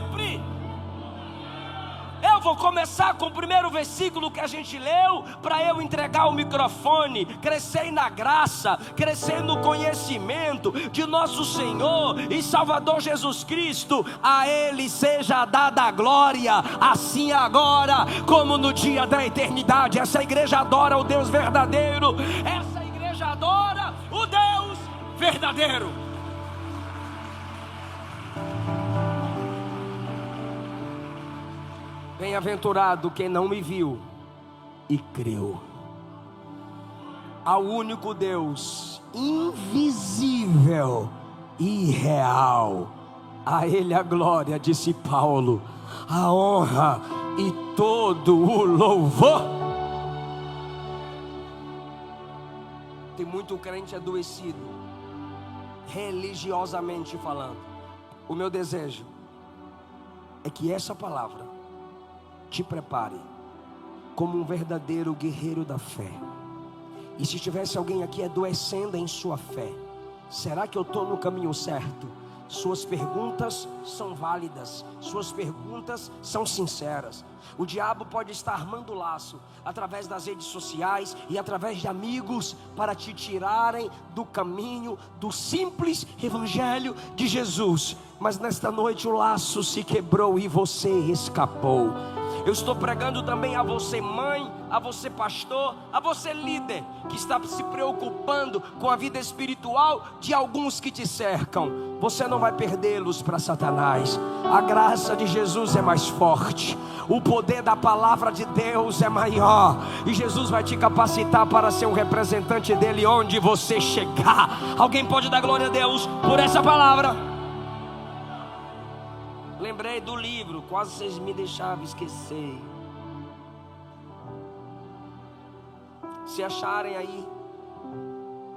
Eu vou começar com o primeiro versículo que a gente leu, para eu entregar o microfone. Crescer na graça, crescer no conhecimento de nosso Senhor e Salvador Jesus Cristo. A ele seja dada a glória, assim agora como no dia da eternidade. Essa igreja adora o Deus verdadeiro. Essa igreja adora o Deus verdadeiro. Bem-aventurado quem não me viu e creu ao único Deus invisível e real. A ele a glória, disse Paulo, a honra e todo o louvor. Tem muito crente adoecido, religiosamente falando. O meu desejo é que essa palavra te prepare como um verdadeiro guerreiro da fé. E se tivesse alguém aqui adoecendo em sua fé, será que eu estou no caminho certo? Suas perguntas são válidas, suas perguntas são sinceras. O diabo pode estar armando laço através das redes sociais e através de amigos para te tirarem do caminho do simples evangelho de Jesus. Mas nesta noite o laço se quebrou e você escapou. Eu estou pregando também a você mãe, a você pastor, a você líder, que está se preocupando com a vida espiritual de alguns que te cercam. Você não vai perdê-los para Satanás. A graça de Jesus é mais forte, o poder da palavra de Deus é maior, e Jesus vai te capacitar para ser um representante dele onde você chegar. Alguém pode dar glória a Deus por essa palavra? Lembrei do livro, quase vocês me deixavam esquecer. Se acharem aí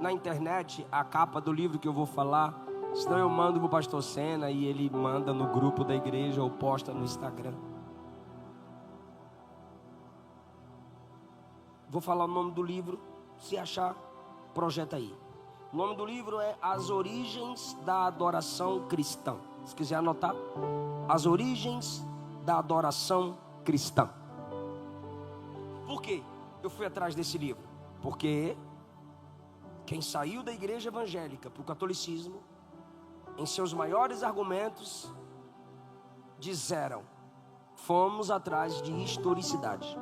na internet a capa do livro que eu vou falar, senão eu mando para o pastor Sena e ele manda no grupo da igreja ou posta no Instagram. Vou falar o nome do livro, se achar, projeta aí. O nome do livro é As Origens da Adoração Cristã. Se quiser anotar, As Origens da Adoração Cristã. Por quê eu fui atrás desse livro? Porque quem saiu da igreja evangélica para o catolicismo, em seus maiores argumentos, disseram: fomos atrás de historicidade.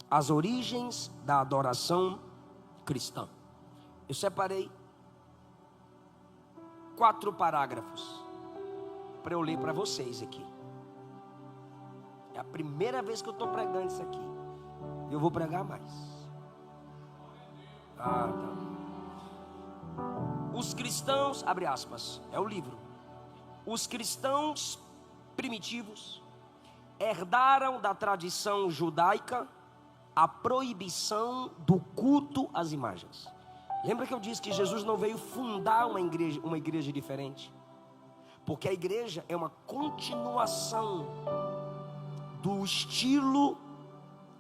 As Origens da Adoração Cristã. Eu separei 4 parágrafos para eu ler para vocês aqui. É a primeira vez que eu estou pregando isso aqui. Eu vou pregar mais. Tá. Os cristãos, abre aspas, é o livro. Os cristãos primitivos herdaram da tradição judaica a proibição do culto às imagens. Lembra que eu disse que Jesus não veio fundar uma igreja diferente? Porque a igreja é uma continuação do estilo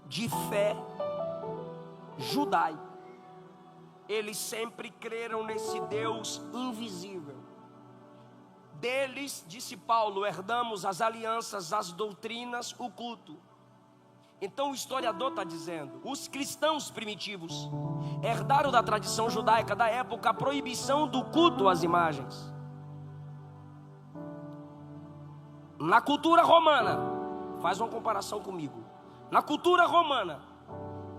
de fé judaico. Eles sempre creram nesse Deus invisível. Deles, disse Paulo, herdamos as alianças, as doutrinas, o culto. Então o historiador está dizendo, os cristãos primitivos herdaram da tradição judaica da época a proibição do culto às imagens. Na cultura romana, faz uma comparação comigo. Na cultura romana,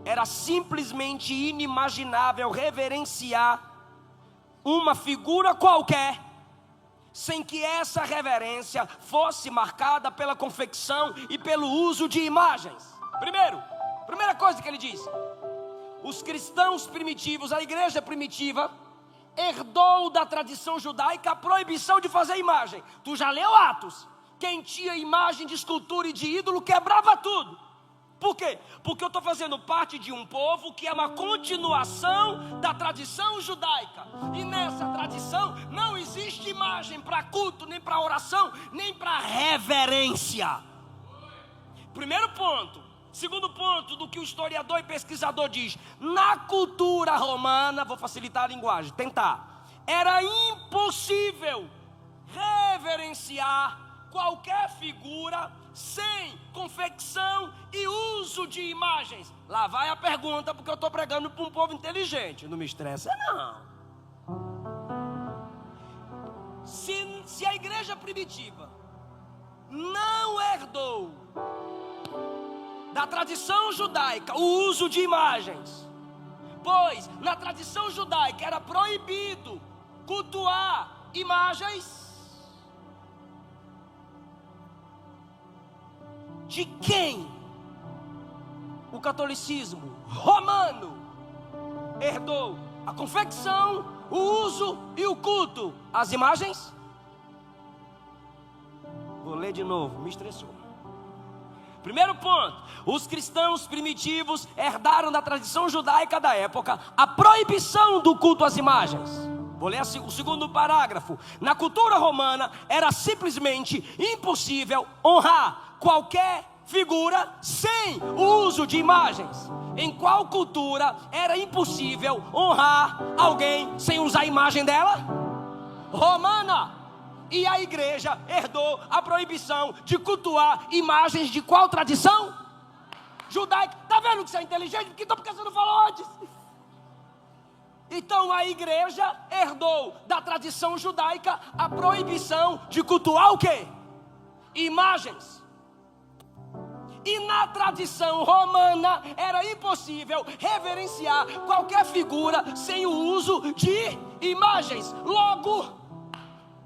era simplesmente inimaginável reverenciar uma figura qualquer, sem que essa reverência fosse marcada pela confecção e pelo uso de imagens. Primeira coisa que ele diz: os cristãos primitivos, a igreja primitiva, herdou da tradição judaica a proibição de fazer imagem. Tu já leu Atos? Quem tinha imagem de escultura e de ídolo quebrava tudo. Por quê? Porque eu estou fazendo parte de um povo que é uma continuação da tradição judaica. E nessa tradição não existe imagem para culto, nem para oração, nem para reverência. Primeiro ponto. Segundo ponto do que o historiador e pesquisador diz: na cultura romana, vou facilitar a linguagem, tentar, era impossível reverenciar qualquer figura sem confecção e uso de imagens. Lá vai a pergunta, porque eu estou pregando para um povo inteligente. Não me estressa não. Se a igreja primitiva não herdou da tradição judaica o uso de imagens, pois na tradição judaica era proibido cultuar imagens, de quem o catolicismo romano herdou a confecção, o uso e o culto às imagens? Vou ler de novo, me estressou. Primeiro ponto: os cristãos primitivos herdaram da tradição judaica da época a proibição do culto às imagens. Vou ler o segundo parágrafo. Na cultura romana era simplesmente impossível honrar qualquer figura sem o uso de imagens. Em qual cultura era impossível honrar alguém sem usar a imagem dela? Romana. E a igreja herdou a proibição de cultuar imagens de qual tradição? Judaica. Está vendo que você é inteligente? Então por que você não falou antes? Então a igreja herdou da tradição judaica a proibição de cultuar o quê? Imagens. E na tradição romana era impossível reverenciar qualquer figura sem o uso de imagens. Logo,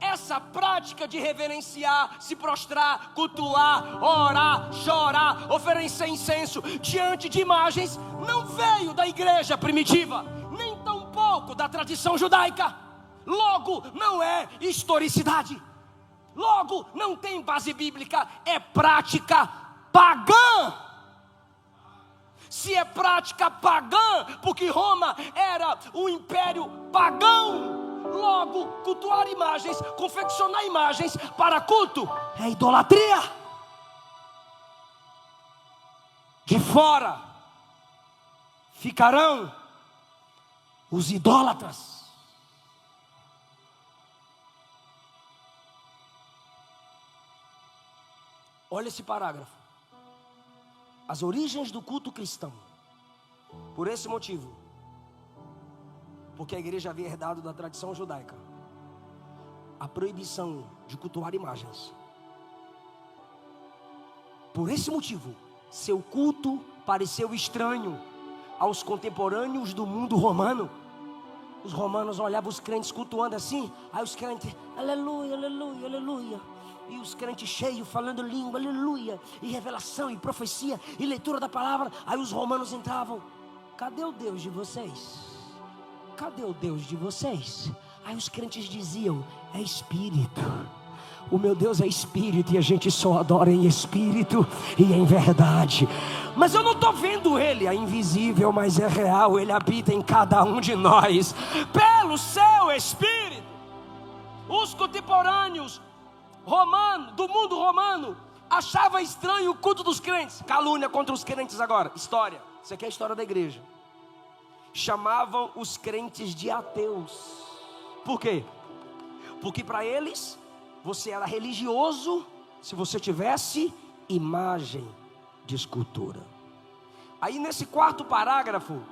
essa prática de reverenciar, se prostrar, cultuar, orar, chorar, oferecer incenso diante de imagens não veio da igreja primitiva, nem tampouco da tradição judaica. Logo, não é historicidade. Logo, não tem base bíblica, é prática pagã. Se é prática pagã, porque Roma era um império pagão, logo, cultuar imagens, confeccionar imagens para culto é idolatria. De fora ficarão os idólatras. Olha esse parágrafo. As origens do culto cristão. Por esse motivo, porque a igreja havia herdado da tradição judaica a proibição de cultuar imagens. Por esse motivo, seu culto pareceu estranho aos contemporâneos do mundo romano. Os romanos olhavam os crentes cultuando assim. Aí os crentes, aleluia, aleluia, aleluia. E os crentes cheios, falando língua, aleluia. E revelação, e profecia, e leitura da palavra. Aí os romanos entravam. Cadê o Deus de vocês? Cadê o Deus de vocês? Aí os crentes diziam, é espírito. O meu Deus é espírito e a gente só adora em espírito e em verdade. Mas eu não estou vendo ele, é invisível, mas é real. Ele habita em cada um de nós, pelo seu espírito. Os contemporâneos do mundo romano achavam estranho o culto dos crentes. Calúnia contra os crentes agora. História, isso aqui é a história da igreja. Chamavam os crentes de ateus. Por quê? Porque para eles você era religioso se você tivesse imagem de escultura. Aí nesse quarto parágrafo,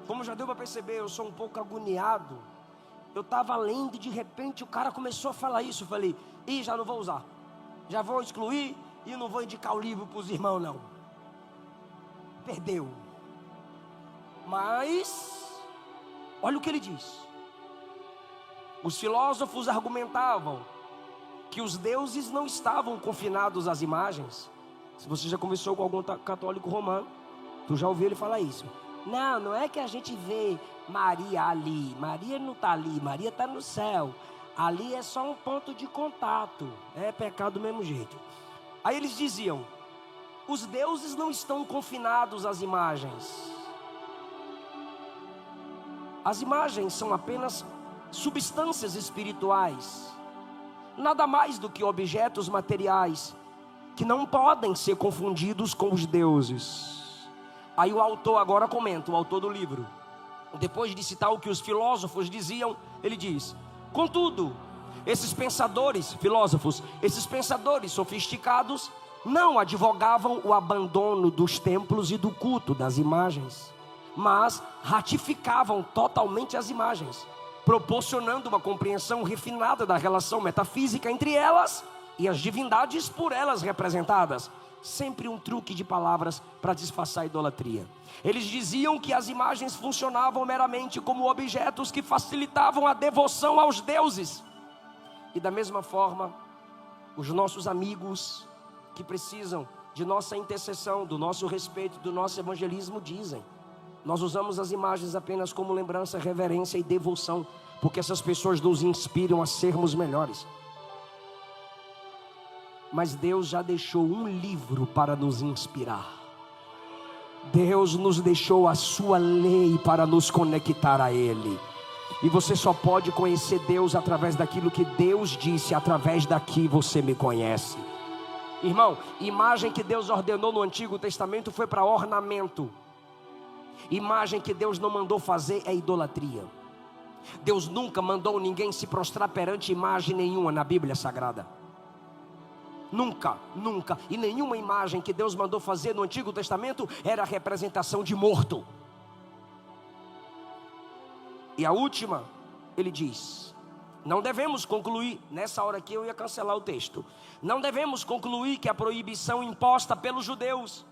como já deu para perceber, eu sou um pouco agoniado. Eu estava lendo e de repente o cara começou a falar isso. Eu falei, já não vou usar. Já vou excluir e não vou indicar o livro para os irmãos não. Perdeu. Mas, olha o que ele diz. Os filósofos argumentavam que os deuses não estavam confinados às imagens. Se você já conversou com algum católico romano, tu já ouviu ele falar isso. Não é que a gente vê Maria ali. Maria não está ali, Maria está no céu. Ali é só um ponto de contato. É pecado do mesmo jeito. Aí eles diziam, os deuses não estão confinados às imagens. As imagens são apenas substâncias espirituais, nada mais do que objetos materiais que não podem ser confundidos com os deuses. Aí o autor agora comenta, o autor do livro, depois de citar o que os filósofos diziam, ele diz, contudo, esses pensadores sofisticados não advogavam o abandono dos templos e do culto das imagens, mas ratificavam totalmente as imagens, proporcionando uma compreensão refinada da relação metafísica entre elas e as divindades por elas representadas. Sempre um truque de palavras para disfarçar a idolatria. Eles diziam que as imagens funcionavam meramente como objetos que facilitavam a devoção aos deuses. E da mesma forma, os nossos amigos que precisam de nossa intercessão, do nosso respeito, do nosso evangelismo dizem, nós usamos as imagens apenas como lembrança, reverência e devoção, porque essas pessoas nos inspiram a sermos melhores. Mas Deus já deixou um livro para nos inspirar. Deus nos deixou a sua lei para nos conectar a Ele. E você só pode conhecer Deus através daquilo que Deus disse, através daqui você me conhece. Irmão, imagem que Deus ordenou no Antigo Testamento foi para ornamento. Imagem que Deus não mandou fazer é idolatria. Deus nunca mandou ninguém se prostrar perante imagem nenhuma na Bíblia Sagrada. Nunca. E nenhuma imagem que Deus mandou fazer no Antigo Testamento era a representação de morto. E a última, ele diz, não devemos concluir, nessa hora aqui eu ia cancelar o texto, não devemos concluir que a proibição imposta pelos judeus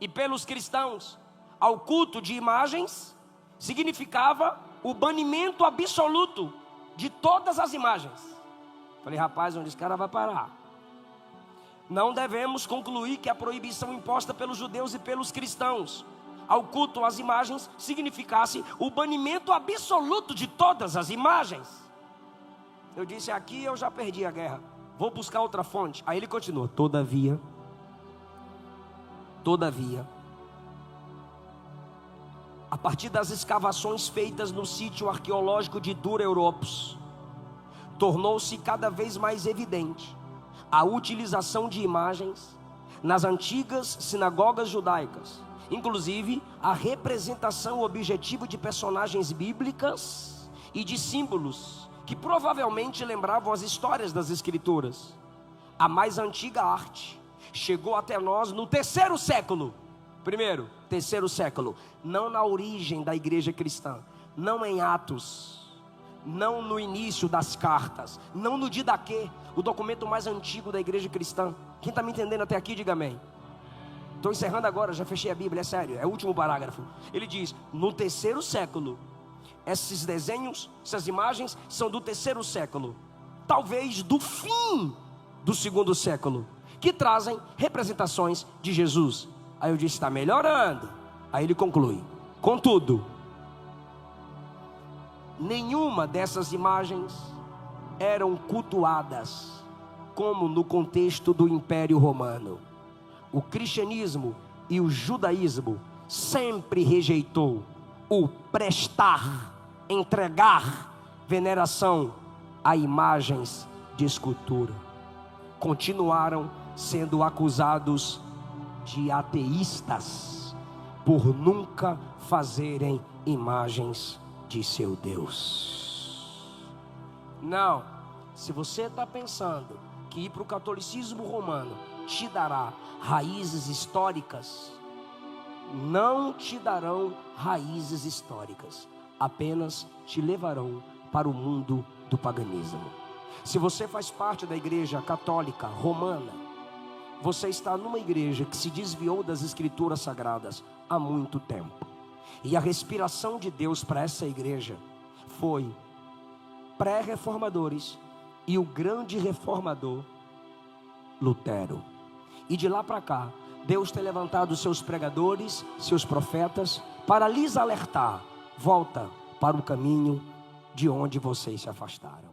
e pelos cristãos ao culto de imagens significava o banimento absoluto de todas as imagens. Falei, rapaz, onde esse cara vai parar? Não devemos concluir que a proibição imposta pelos judeus e pelos cristãos ao culto às imagens significasse o banimento absoluto de todas as imagens. Eu disse, aqui eu já perdi a guerra, vou buscar outra fonte. Aí ele continua, todavia, a partir das escavações feitas no sítio arqueológico de Dura Europos, tornou-se cada vez mais evidente a utilização de imagens nas antigas sinagogas judaicas, inclusive a representação objetiva de personagens bíblicas e de símbolos que provavelmente lembravam as histórias das Escrituras. A mais antiga arte chegou até nós no terceiro século, não na origem da igreja cristã, não em Atos, não no início das cartas, não no Didaquê, o documento mais antigo da igreja cristã. Quem está me entendendo até aqui, diga amém. Estou encerrando agora, já fechei a Bíblia, é sério, é o último parágrafo. Ele diz, no terceiro século, esses desenhos, essas imagens são do 3º século, talvez do fim do 2º século, que trazem representações de Jesus. Aí eu disse, está melhorando. Aí ele conclui, contudo, nenhuma dessas imagens eram cultuadas como no contexto do Império Romano. O cristianismo e o judaísmo sempre rejeitou o prestar, entregar veneração a imagens de escultura. Continuaram sendo acusados de ateístas por nunca fazerem imagens de seu Deus. Não, se você está pensando que ir para o catolicismo romano te dará raízes históricas, não te darão raízes históricas, apenas te levarão para o mundo do paganismo. Se você faz parte da igreja católica romana, você está numa igreja que se desviou das escrituras sagradas há muito tempo. E a respiração de Deus para essa igreja foi pré-reformadores e o grande reformador Lutero. E de lá para cá, Deus tem levantado seus pregadores, seus profetas, para lhes alertar: volta para o caminho de onde vocês se afastaram.